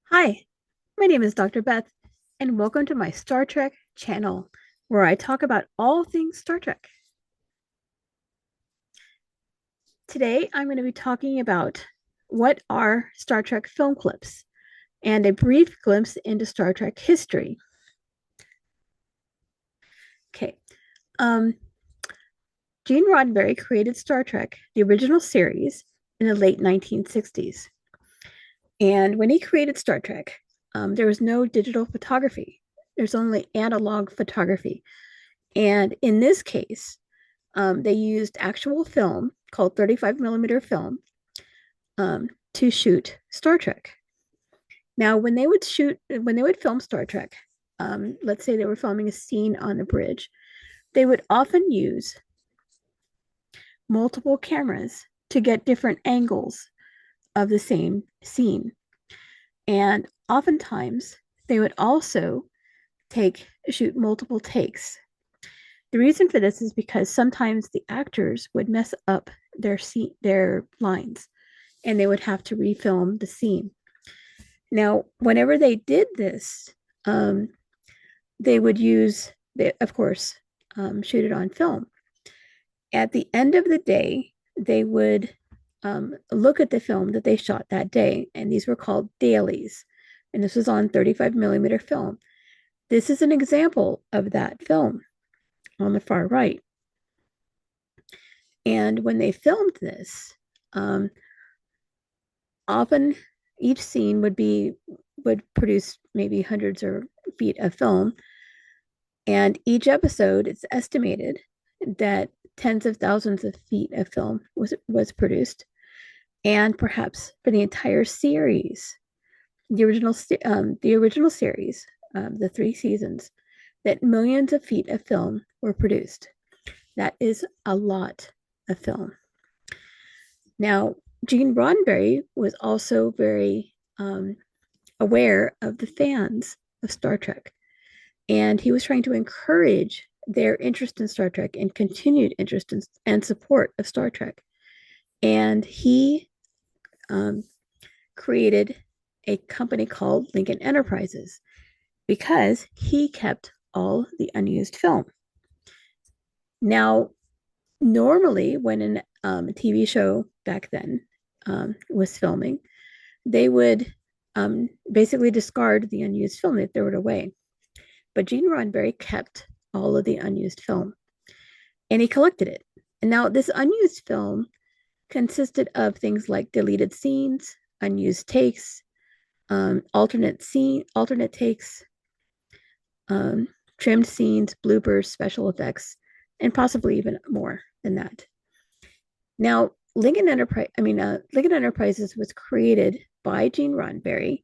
Hi, my name is Dr. Beth, and welcome to my Star Trek channel, where I talk about all things Star Trek. Today, I'm going to be talking about what are Star Trek film clips and a brief glimpse into Star Trek history. Okay. Um, Gene Roddenberry created Star Trek, the original series, in the late 1960s. And when he created Star Trek, there was no digital photography. There's only analog photography. And in this case, they used actual film called 35 millimeter film to shoot Star Trek. Now, when they would film Star Trek, let's say they were filming a scene on the bridge, they would often use multiple cameras to get different angles of the same scene. And oftentimes, they would also shoot multiple takes. The reason for this is because sometimes the actors would mess up their lines and they would have to refilm the scene. Now, whenever they did this, they would of course, shoot it on film. At the end of the day, they would look at the film that they shot that day, and these were called dailies. And this was on 35 millimeter film. This is an example of that film on the far right. And when they filmed this, often each scene would produce maybe hundreds of feet of film, and each episode it's estimated that tens of thousands of feet of film was produced, and perhaps for the entire series, the original series, the 3 seasons, that millions of feet of film were produced. That is a lot of film. Now, Gene Roddenberry was also very aware of the fans of Star Trek, and he was trying to encourage their interest in Star Trek and continued interest and support of Star Trek. And he created a company called Lincoln Enterprises because he kept all the unused film. Now, normally, when a TV show back then was filming, they would basically discard the unused film. They throw it away. But Gene Roddenberry kept all of the unused film and he collected it. And now this unused film consisted of things like deleted scenes, unused takes, alternate takes, trimmed scenes, bloopers, special effects, and possibly even more than that. Now, Lincoln Enterprises was created by Gene Roddenberry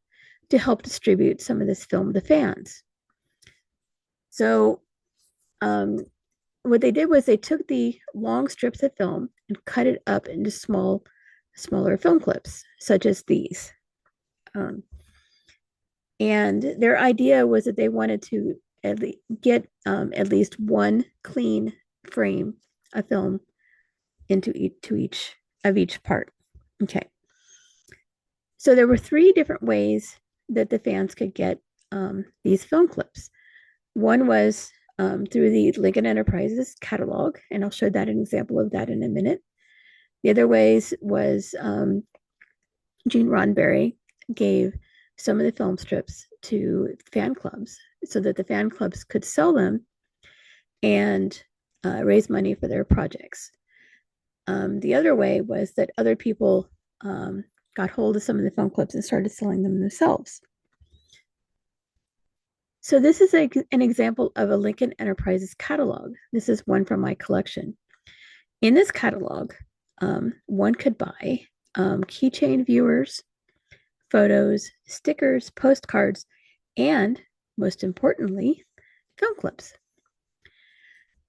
to help distribute some of this film to fans. So, what they did was they took the long strips of film and cut it up into smaller film clips, such as these. And their idea was that they wanted to get at least one clean frame of film into each part. Okay. So there were 3 different ways that the fans could get these film clips. One was through the Lincoln Enterprises catalog, and I'll show that an example of that in a minute. The other ways was Gene Roddenberry gave some of the film strips to fan clubs so that the fan clubs could sell them and raise money for their projects. The other way was that other people got hold of some of the film clips and started selling them themselves. So this is an example of a Lincoln Enterprises catalog. This is one from my collection. In this catalog, one could buy keychain viewers, photos, stickers, postcards, and most importantly, film clips.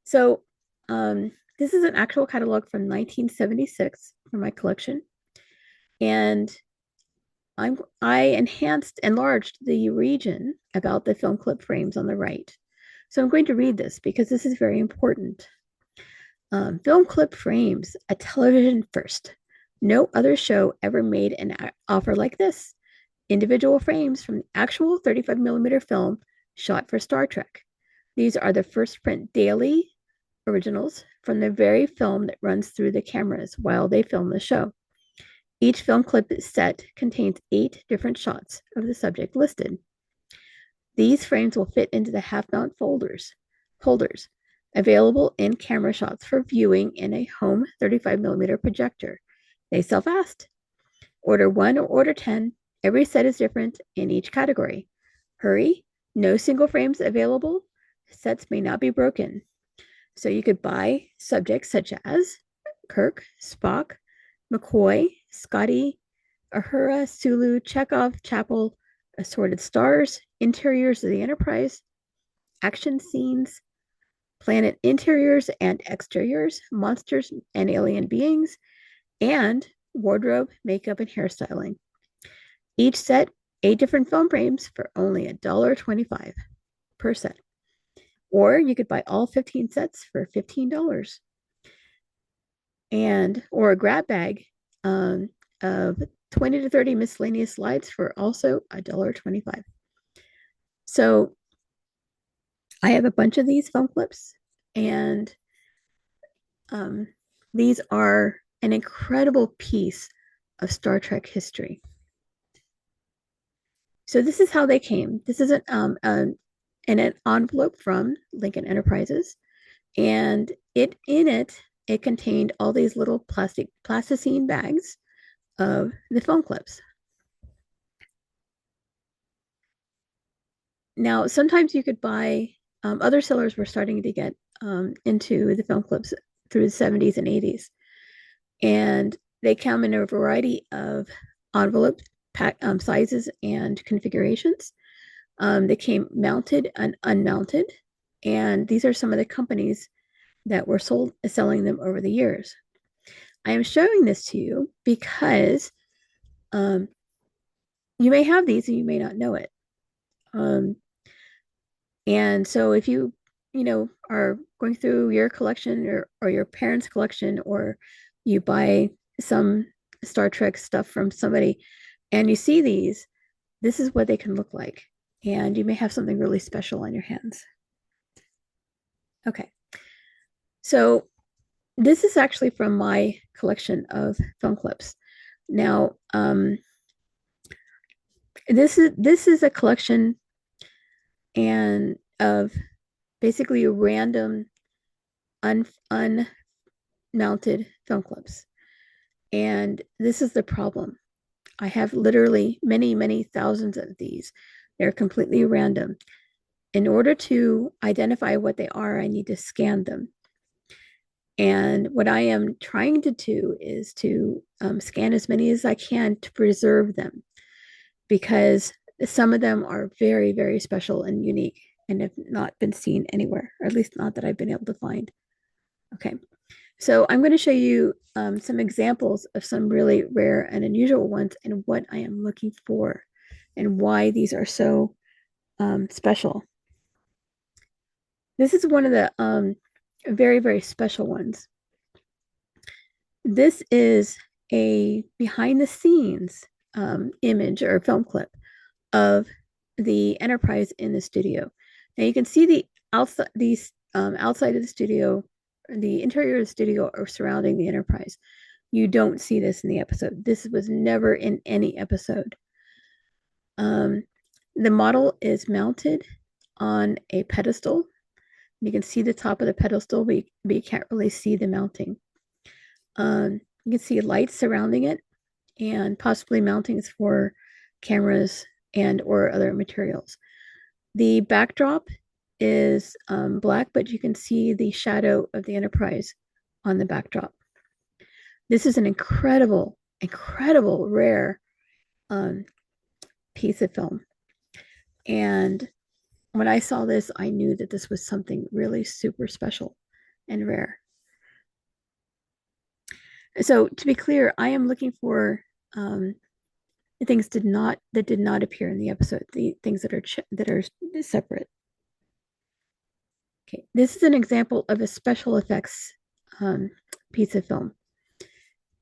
So this is an actual catalog from 1976 from my collection. And I enlarged the region about the film clip frames on the right. So I'm going to read this because this is very important. Film clip frames, a television first. No other show ever made an offer like this. individual frames from the actual 35 millimeter film shot for Star Trek. These are the first print daily originals from the very film that runs through the cameras while they film the show. Each film clip set contains 8 different shots of the subject listed. These frames will fit into the half-mount holders, available in camera shots for viewing in a home 35 millimeter projector. They sell fast. Order 1 or order 10. Every set is different in each category. Hurry, no single frames available. Sets may not be broken. So you could buy subjects such as Kirk, Spock, McCoy, Scotty, Uhura, Sulu, Chekhov, Chapel, assorted stars, interiors of the Enterprise, action scenes, planet interiors and exteriors, monsters and alien beings, and wardrobe, makeup, and hairstyling. Each set, 8 different film frames for only $1.25 per set. Or you could buy all 15 sets for $15. Or a grab bag of 20 to 30 miscellaneous slides for also $1.25. So I have a bunch of these film clips, and these are an incredible piece of Star Trek history. So this is how they came. This is an envelope from Lincoln Enterprises, and in it contained all these little plasticine bags of the film clips. Now, sometimes you could buy, other sellers were starting to get into the film clips through the 70s and 80s. And they come in a variety of envelope sizes and configurations. They came mounted and unmounted. And these are some of the companies that were selling them over the years. I am showing this to you because you may have these and you may not know it. And so if you are going through your collection or your parents' collection, or you buy some Star Trek stuff from somebody and you see these, this is what they can look like. And you may have something really special on your hands. Okay. So this is actually from my collection of film clips. Now, this is a collection and of basically random unmounted film clips. And this is the problem. I have literally many, many thousands of these. They're completely random. In order to identify what they are, I need to scan them. And what I am trying to do is to scan as many as I can to preserve them, because some of them are very, very special and unique and have not been seen anywhere, or at least not that I've been able to find. Okay, so I'm going to show you some examples of some really rare and unusual ones and what I am looking for and why these are so special. This is one of the very, very special ones. This is a behind the scenes image or film clip of the Enterprise in the studio. Now you can see the outside, outside of the studio, the interior of the studio or surrounding the Enterprise. You don't see this in the episode. This was never in any episode. The model is mounted on a pedestal. You can see the top of the pedestal, but you can't really see the mounting. You can see lights surrounding it and possibly mountings for cameras and or other materials. The backdrop is black, but you can see the shadow of the Enterprise on the backdrop. This is an incredible, incredible rare piece of film. And when I saw this, I knew that this was something really super special and rare. So to be clear, I am looking for things that did not appear in the episode, the things that are separate. Okay, this is an example of a special effects piece of film.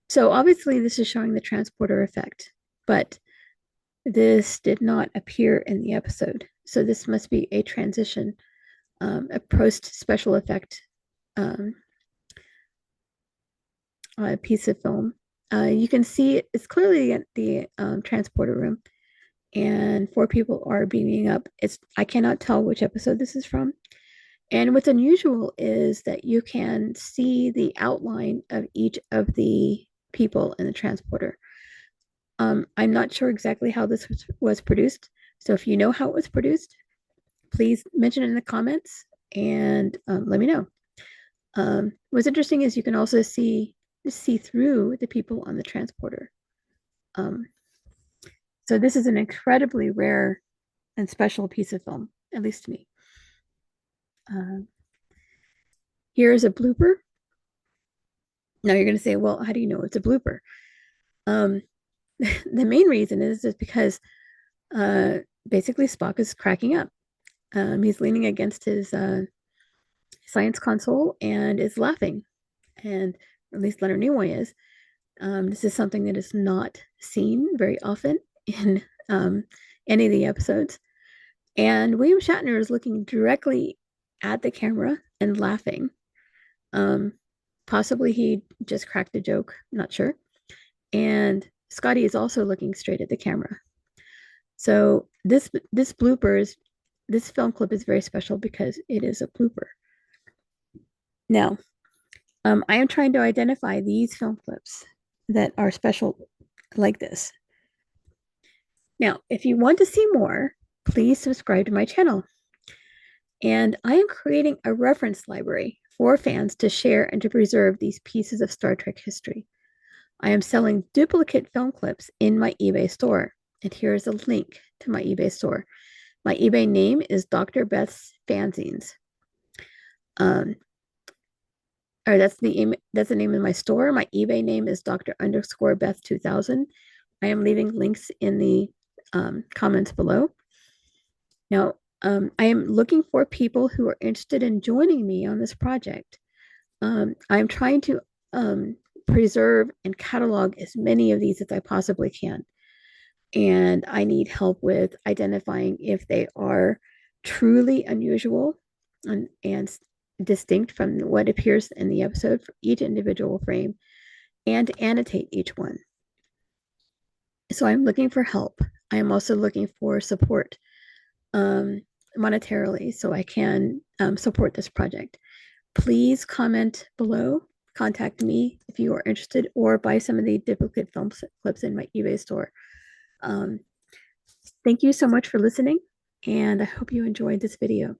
So obviously this is showing the transporter effect, but this did not appear in the episode. So this must be a transition, a post special effect um, piece of film. You can see it's clearly at the transporter room, and four people are beaming up. I cannot tell which episode this is from. And what's unusual is that you can see the outline of each of the people in the transporter. I'm not sure exactly how this was produced. So if you know how it was produced, please mention it in the comments and let me know. What's interesting is you can also see through the people on the transporter. Um, so this is an incredibly rare and special piece of film, at least to me. Here's a blooper. Now you're going to say, well, how do you know it's a blooper? Um, the main reason is because uh, basically Spock is cracking up. He's leaning against his science console and is laughing, and at least Leonard Nimoy is. This is something that is not seen very often in any of the episodes. And William Shatner is looking directly at the camera and laughing. Um, Possibly he just cracked a joke, not sure. And Scotty is also looking straight at the camera. So this film clip is very special because it is a blooper. Now, I am trying to identify these film clips that are special like this. Now, if you want to see more, please subscribe to my channel. And I am creating a reference library for fans to share and to preserve these pieces of Star Trek history. I am selling duplicate film clips in my eBay store. And here is a link to my eBay store. My eBay name is Dr. Beth's Fanzines. Or that's the name of my store. My eBay name is Dr. _Beth 2000. I am leaving links in the comments below. Now, I am looking for people who are interested in joining me on this project. I'm trying to preserve and catalog as many of these as I possibly can. And I need help with identifying if they are truly unusual and distinct from what appears in the episode for each individual frame, and to annotate each one. So I'm looking for help. I am also looking for support monetarily so I can support this project. Please comment below, contact me if you are interested, or buy some of the duplicate film clips in my eBay store. Thank you so much for listening, and I hope you enjoyed this video.